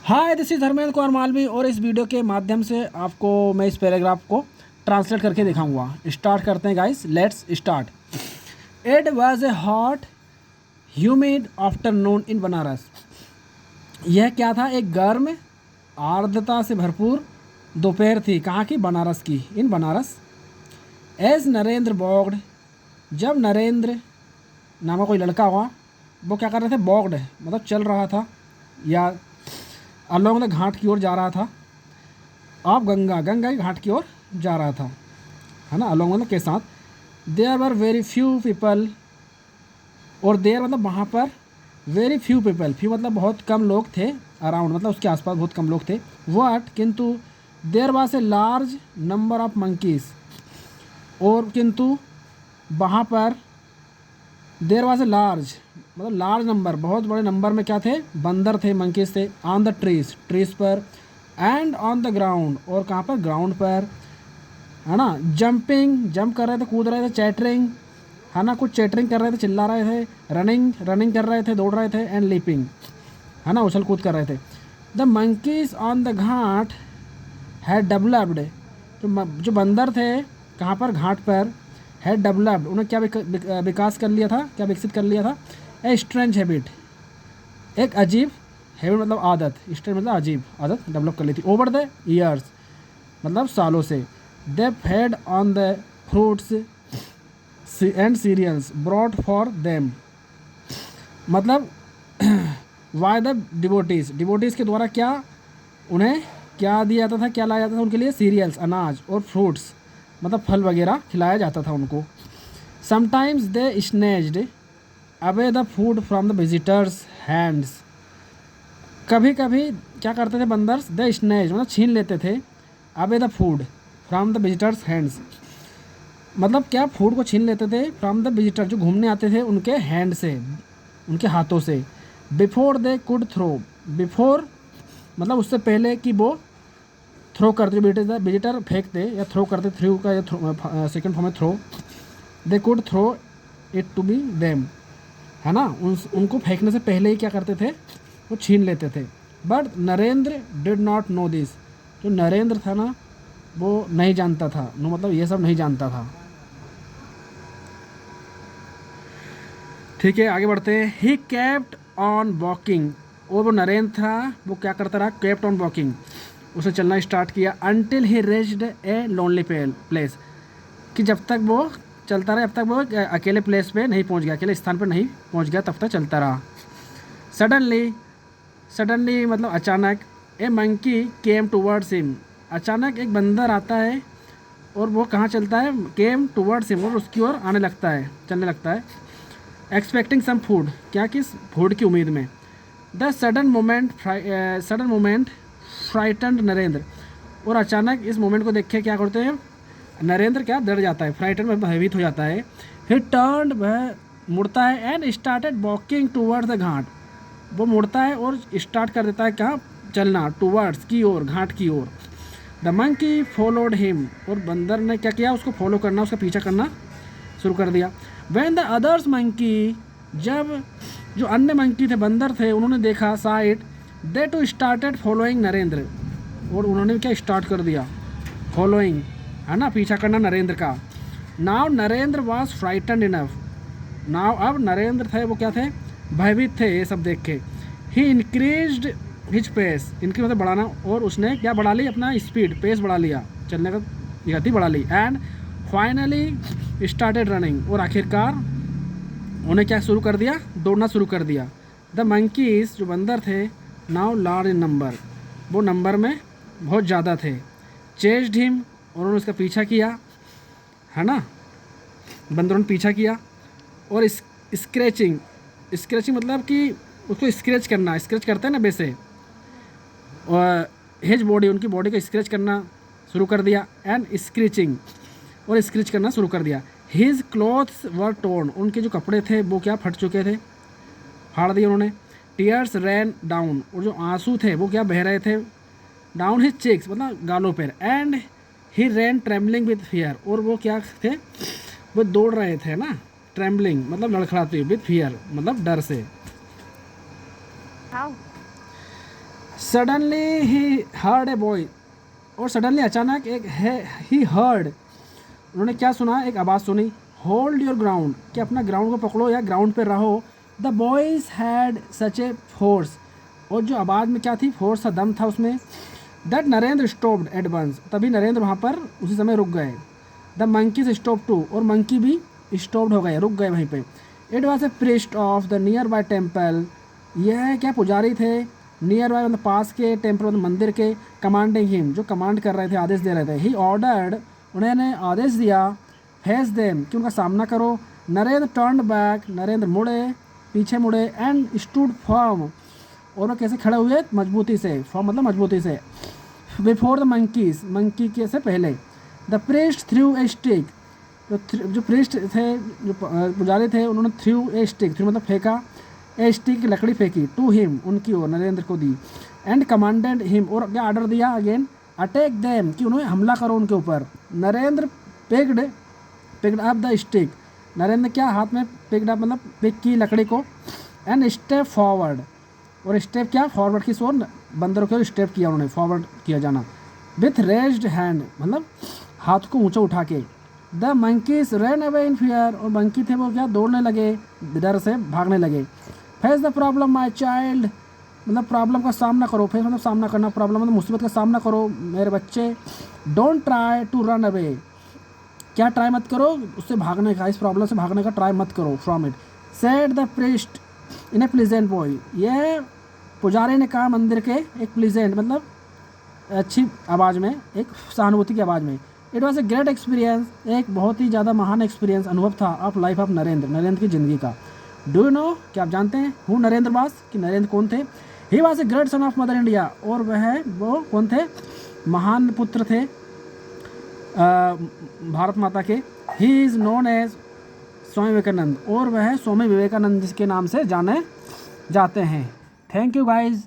Hi, this is Dharmendra Kumar Malvi और इस video के माध्यम से आपको मैं इस पैराग्राफ को ट्रांसलेट करके दिखाऊंगा। स्टार्ट करते हैं guys, let's start. It was a hot humid afternoon in Banaras. यह क्या था? एक गर्म आर्द्रता से भरपूर दोपहर थी। कहाँ की? बनारस की, इन बनारस। एज नरेंद्र बॉग्ड, जब नरेंद्र नामा कोई लड़का हुआ, वो क्या कर रहे थे? बॉग्ड मतलब चल रहा था या अलोंग द घाट की ओर जा रहा था। आप गंगा की घाट की ओर जा रहा था, है ना, अलोंग मतलब के साथ। There were very few people, और देयर मतलब वहाँ पर, वेरी फ्यू पीपल, फ्यू मतलब बहुत कम लोग थे, अराउंड मतलब उसके आसपास बहुत कम लोग थे। वट किंतु, there was a large number of monkeys, और किंतु वहाँ पर, देयर वाज ए लार्ज मतलब लार्ज नंबर, बहुत बड़े नंबर में क्या थे? बंदर थे, मंकीज थे। ऑन द ट्रीज, ट्रीज पर। एंड ऑन द ग्राउंड, और कहाँ पर? ग्राउंड पर, है ना। जंपिंग, जंप कर रहे थे, कूद रहे थे। चैटरिंग, है ना, कुछ चैटरिंग कर रहे थे, चिल्ला रहे थे। रनिंग, रनिंग कर रहे थे, दौड़ रहे थे। एंड लीपिंग, है ना, उछल कूद कर रहे थे। The monkeys on the Ghat had developed, जो बंदर थे कहाँ पर? घाट पर। हैड डेवलप्ड, उन्हें क्या विकास कर लिया था, क्या विकसित कर लिया था? ए स्ट्रेंज हैबिट, एक अजीब, हैबिट मतलब आदत, स्ट्रेंज मतलब अजीब, आदत डेवलप कर ली थी। ओवर द ईयर्स मतलब सालों से। They fed on the fruits and cereals brought for them, मतलब वाई द डिवोटीज, डिवोटीज के द्वारा क्या उन्हें क्या दिया जाता था, क्या लाया जाता था उनके लिए? सीरियल्स, अनाज, और फ्रूट्स मतलब फल वगैरह खिलाया जाता था उनको। Sometimes they snatched away the food from the visitors hands, कभी कभी क्या करते थे बंदर्स? द स्नेच मतलब छीन लेते थे, away the food from the visitors hands मतलब क्या? फूड को छीन लेते थे फ्रॉम द विजिटर, जो घूमने आते थे, उनके हैंड से, उनके हाथों से। Before they could throw, before मतलब उससे पहले कि वो थ्रो करते, विजिटर फेंकते या थ्रो करते, थ्रू का या सेकेंड फॉर्म में throw. They could throw it to be them, है ना, उनको फेंकने से पहले ही क्या करते थे? वो छीन लेते थे। But Narendra did not know this, जो नरेंद्र था ना, वो नहीं जानता था, नो मतलब ये सब नहीं जानता था। ठीक है, आगे बढ़ते हैं। ही केप्ट ऑन वॉकिंग, और वो नरेंद्र था, वो क्या करता रहा? केप्ट ऑन वॉकिंग, उसे चलना स्टार्ट किया। Until he reached a lonely place, कि जब तक वो चलता रहा, जब तक वो अकेले प्लेस पे नहीं पहुंच गया, अकेले स्थान पर नहीं पहुंच गया, तब तक चलता रहा। सडनली, सडनली मतलब अचानक। ए मंकी केम टूवर्ड्स हिम, अचानक एक बंदर आता है और वो कहाँ चलता है? केम टूवर्ड्स हिम, और उसकी ओर आने लगता है, चलने लगता है। एक्सपेक्टिंग सम फूड, क्या? किस फूड की उम्मीद में। The sudden moment frightened Narendra, और अचानक इस मोमेंट को देख के क्या करते हैं? नरेंद्र क्या? डर जाता है, फ्राइटन में भयभीत हो जाता है। ही टर्न्ड, वह मुड़ता है। And started walking towards the ghat, वो मुड़ता है और स्टार्ट कर देता है कहाँ? चलना, टूवर्ड्स की ओर, घाट की ओर। द मंकी फॉलोड हिम, और बंदर ने क्या किया? उसको फॉलो करना, उसका पीछा करना शुरू कर दिया। वैन द अदर्स मंकी, जब जो अन्य मंकी थे, बंदर थे, उन्होंने देखा, side, they too started following Narendra, और उन्होंने क्या स्टार्ट कर दिया? फॉलोइंग, है ना, पीछा करना नरेंद्र का। Now Narendra was frightened enough, now अब नरेंद्र थे, वो क्या थे? भयभीत थे ये सब देख के। ही इंक्रीज्ड हिज पेस, इनकी मतलब बढ़ाना, और उसने क्या बढ़ा ली? अपना स्पीड, पेस बढ़ा लिया, चलने का गति बढ़ा ली। एंड फाइनली स्टार्टेड रनिंग, और आखिरकार उन्हें क्या शुरू कर दिया? दौड़ना शुरू कर दिया। द मंकीज, जो बंदर थे, नाउ लार्ज इन नंबर, वो नंबर में बहुत ज़्यादा थे। चेस्ड हिम, उन्होंने उसका पीछा किया, है ना, बंदरों ने पीछा किया। और स्क्रैचिंग, स्क्रैचिंग मतलब कि उसको स्क्रैच करना, स्क्रैच करते हैं ना वैसे, और हिज बॉडी, उनकी बॉडी को स्क्रैच करना शुरू कर दिया। एंड स्क्रीचिंग, और स्क्रैच करना शुरू कर दिया। हिज क्लॉथ्स वर टोर्न, उनके जो कपड़े थे वो क्या? फट चुके थे, फाड़ दिए उन्होंने। टीयर्स रैन डाउन, और जो आंसू थे वो क्या? बह रहे थे। डाउन हिज चेक्स मतलब गालों पर। And he ran trembling with fear, और वो क्या थे? वो दौड़ रहे थे ना, ट्रेम्बलिंग मतलब लड़खड़ाते हुए, विथ फियर मतलब डर से। How? Suddenly he heard a boy, और सडनली अचानक एक है ही हर्ड, उन्होंने क्या सुना, एक आवाज़ सुनी, होल्ड योर ग्राउंड, कि अपना ग्राउंड को पकड़ो या ग्राउंड पे रहो। The boys had such a force, और जो आवाज़ में क्या थी, फोर्स था, दम था उसमें। That Narendra stopped at once, तभी नरेंद्र वहाँ पर उसी समय रुक गए। द मंकीज स्टॉप टू, और मंकी भी स्टॉप्ड हो गए, रुक गए वहीं पे। It was a priest of the nearby temple, यह क्या पुजारी थे, नियर बाय मतलब पास के, टेम्पल मतलब मंदिर के। कमांडिंग हिम, जो कमांड कर रहे थे, आदेश दे रहे थे। ही ऑर्डर्ड, उन्होंने आदेश दिया, फेस देम, कि उनका सामना करो। नरेंद्र टर्न बैक, नरेंद्र मुड़े, पीछे मुड़े। एंड स्टूड फर्म, और वो कैसे खड़े हुए, मजबूती से, फर्म मतलब मजबूती से। बिफोर द मंकीज, मंकी के से पहले। The priest through a stick, जो प्रीस्ट थे, जो पुजारी थे, उन्होंने थ्रू ए स्टिक, थ्रू मतलब फेंका, ए स्टिक लकड़ी फेंकी, टू हिम, उनकी ओर, नरेंद्र को दी। एंड कमांडेड हिम, और क्या ऑर्डर दिया, अगेन अटैक देम, कि उन्हें हमला करो उनके ऊपर। Narendra picked up the stick, Narendra क्या हाथ में पिक्ड अप मतलब पिक की लकड़ी को। एंड स्टेप फॉरवर्ड, और स्टेप क्या, फॉरवर्ड की ओर, बंदरों की ओर स्टेप किया उन्होंने, फॉरवर्ड किया जाना। विथ रेज्ड हैंड, मतलब हाथ को ऊंचा उठा के। The monkeys run away in fear, और मंकी थे वो क्या, दौड़ने लगे, डर से भागने लगे। Face the problem my child, मतलब प्रॉब्लम का सामना करो, फेस मतलब सामना करना, प्रॉब्लम मतलब मुसीबत का सामना करो मेरे बच्चे। Don't try to run away, क्या ट्राई मत करो उससे भागने का, इस प्रॉब्लम से भागने का ट्राई मत करो, from it. Said the priest in A pleasant voice, यह पुजारी ने कहा मंदिर के एक प्लीजेंट मतलब अच्छी आवाज़ में, एक सहानुभूति की आवाज़ में। It was a great experience, एक बहुत ही ज़्यादा महान एक्सपीरियंस, अनुभव था ऑफ लाइफ ऑफ नरेंद्र की ज़िंदगी का। डू यू नो, क्या आप जानते हैं, हु नरेंद्र वास, कि नरेंद्र कौन थे। He was a great son of mother India, और वो कौन थे, महान पुत्र थे भारत माता के। He is known as Swami Vivekananda, और वह स्वामी विवेकानंद जिसके नाम से जाने जाते हैं। Thank you guys.